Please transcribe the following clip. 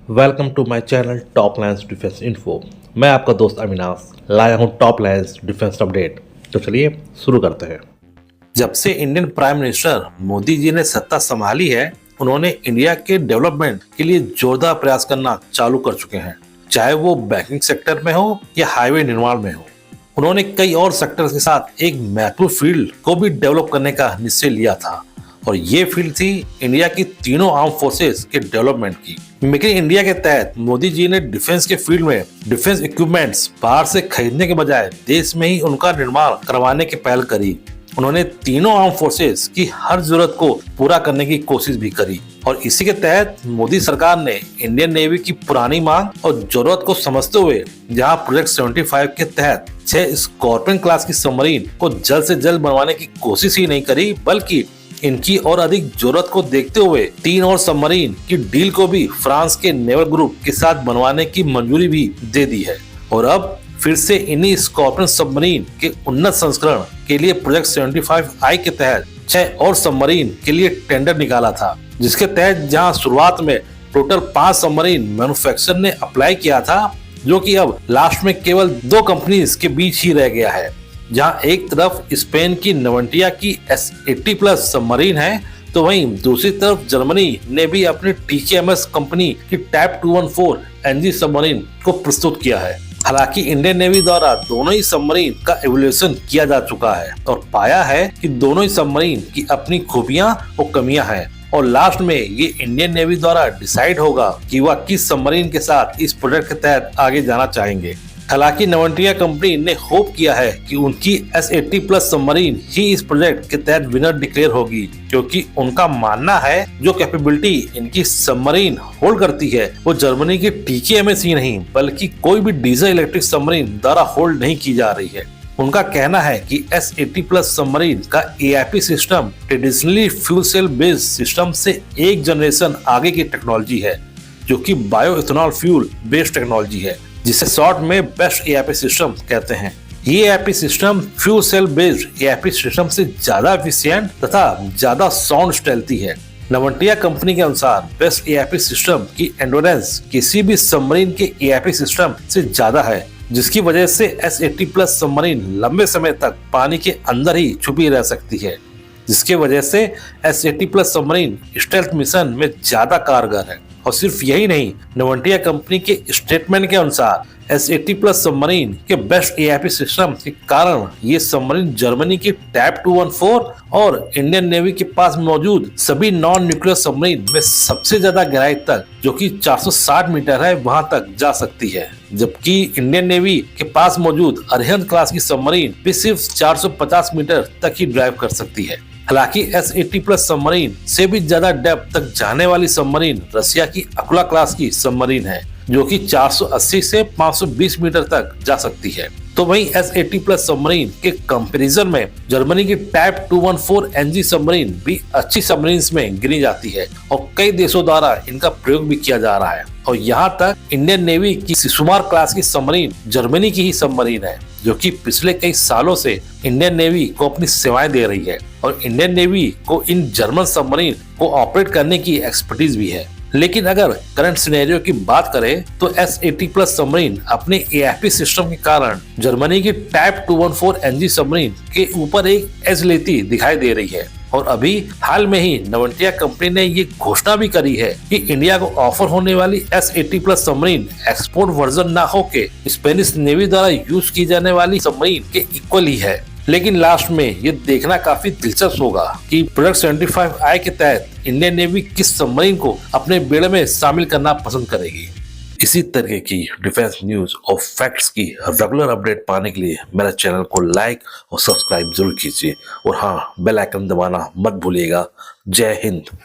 Welcome to my channel top lines defence info. मैं आपका दोस्त अविनाश लाया हूं टॉप लाइन्स डिफेंस अपडेट। तो चलिए शुरू करते हैं। जब से Indian prime minister Modi ji ने सत्ता संभाली है, उन्होंने इंडिया के डेवलपमेंट के लिए जोरदार प्रयास करना चालू कर चुके हैं, चाहे वो बैंकिंग सेक्टर में हो या हाईवे निर्माण में हो। उन्होंने कई और सेक्टर के साथ एक महत्वपूर्ण फील्ड को भी डेवलप करने का निश्चय लिया था, और ये फील्ड थी इंडिया की तीनों आर्म फोर्सेस के डेवलपमेंट की। मेक इन इंडिया के तहत मोदी जी ने डिफेंस के फील्ड में डिफेंस इक्विपमेंट्स बाहर से खरीदने के बजाय देश में ही उनका निर्माण करवाने की पहल करी। उन्होंने तीनों आर्म फोर्सेस की हर जरूरत को पूरा करने की कोशिश भी करी, और इसी के तहत मोदी सरकार ने इंडियन नेवी की पुरानी मांग और जरूरत को समझते हुए जहां प्रोजेक्ट 75 के तहत 6 स्कॉर्पियन क्लास की सबमरीन को जल्द से जल्द बनवाने की कोशिश ही नहीं करी, बल्कि इनकी और अधिक जरूरत को देखते हुए 3 और सबमरीन की डील को भी फ्रांस के नेवल ग्रुप के साथ बनवाने की मंजूरी भी दे दी है। और अब फिर से इन्हीं स्कॉर्पियन सबमरीन के उन्नत संस्करण के लिए प्रोजेक्ट 75I के तहत 6 और सबमरीन के लिए टेंडर निकाला था, जिसके तहत जहां शुरुआत में टोटल 5 सबमरीन मैन्युफैक्चरर ने अप्लाई किया था, जो कि अब लास्ट में केवल 2 कंपनीज के बीच ही रह गया है। जहां एक तरफ स्पेन की नवंटिया की S80+ सबमरीन है, तो वहीं दूसरी तरफ जर्मनी ने भी अपनी TKMS कंपनी की टाइप 214 NG सबमरीन को प्रस्तुत किया है। हालांकि इंडियन नेवी द्वारा दोनों ही सबमरीन का इवोल्यूशन किया जा चुका है और पाया है कि दोनों ही सबमरीन की अपनी खूबियां और कमियां हैं, और लास्ट में ये इंडियन नेवी द्वारा डिसाइड होगा कि वह किस सबमरीन के साथ इस प्रोजेक्ट के तहत आगे जाना चाहेंगे। हालांकि नवंटिया कंपनी ने होप किया है कि उनकी S80+ सबमरीन ही इस प्रोजेक्ट के तहत विनर डिक्लेयर होगी, क्योंकि उनका मानना है जो कैपेबिलिटी इनकी सबमरीन होल्ड करती है वो जर्मनी की TKMS ही नहीं बल्कि कोई भी डीजल इलेक्ट्रिक सबमरीन द्वारा होल्ड नहीं की जा रही है। उनका कहना है कि S80+ सबमरीन का AIP system traditionally fuel cell based system से एक जनरेशन आगे की टेक्नोलॉजी है, जो कि bio ethanol fuel based technology है, जिसे शॉर्ट में बेस्ट AIP सिस्टम कहते हैं। ये AIP system fuel cell based AIP system से ज्यादा एफिशिएंट तथा ज्यादा साउंड स्टेल्थी है। नवंटिया कंपनी के अनुसार बेस्ट AIP सिस्टम की एंडोरेंस किसी भी सबमरीन के AIP सिस्टम से ज्यादा है, जिसकी वजह से S80+ सबमरीन लंबे समय तक पानी के अंदर ही छुपी रह सकती है, जिसके वजह से S80+ सबमरीन स्टेल्थ मिशन में ज्यादा कारगर है। और सिर्फ यही नहीं, नवंटिया कंपनी के स्टेटमेंट के अनुसार S80+ सबमरीन के बेस्ट AIP सिस्टम के कारण ये सबमरीन जर्मनी की टाइप 214 और इंडियन नेवी के पास मौजूद सभी नॉन न्यूक्लियर सबमरीन में सबसे ज्यादा गहराई तक, जो कि 460 मीटर है, वहां तक जा सकती है। जबकि इंडियन नेवी के पास मौजूद अरिहंत क्लास की सबमरीन भी सिर्फ 450 मीटर तक ही ड्राइव कर सकती है। हालांकि S80+ सबमरीन से भी ज्यादा डेप्थ तक जाने वाली सबमरीन रशिया की अकुला क्लास की सबमरीन है, जो कि 480 से 520 मीटर तक जा सकती है। तो वहीं S80+ सबमरीन के कंपैरिजन में जर्मनी की टाइप 214 NG सबमरीन भी अच्छी सबमरीन्स में गिनी जाती है, और कई देशों द्वारा इनका प्रयोग भी किया जा रहा है। और यहाँ तक इंडियन नेवी की सिसुमार क्लास की सबमरीन जर्मनी की ही सबमरीन है, जो कि पिछले कई सालों से इंडियन नेवी को अपनी सेवाएं दे रही है, और इंडियन नेवी को इन जर्मन सबमरीन को ऑपरेट करने की एक्सपर्टीज भी है। लेकिन अगर करंट सिनेरियो की बात करें तो S80+ सबमरीन अपने AIP सिस्टम के कारण जर्मनी की टाइप 214 NG सबमरीन के ऊपर एक एज लेती दिखाई दे रही है। और अभी हाल में ही नवंटिया कंपनी ने ये घोषणा भी करी है कि इंडिया को ऑफर होने वाली S80+ सबमरीन एक्सपोर्ट वर्जन ना होके स्पेनिश नेवी द्वारा यूज की जाने वाली सबमरीन के इक्वल ही है। लेकिन लास्ट में ये देखना काफी दिलचस्प होगा कि प्रोजेक्ट 75I के तहत इंडियन नेवी किस सबमरीन को अपने बेड़े में शामिल करना पसंद करेगी। इसी तरह की डिफेंस न्यूज और फैक्ट्स की रेगुलर अपडेट पाने के लिए मेरे चैनल को लाइक और सब्सक्राइब जरूर कीजिए, और हाँ, बेल आइकन दबाना मत भूलिएगा। जय हिंद।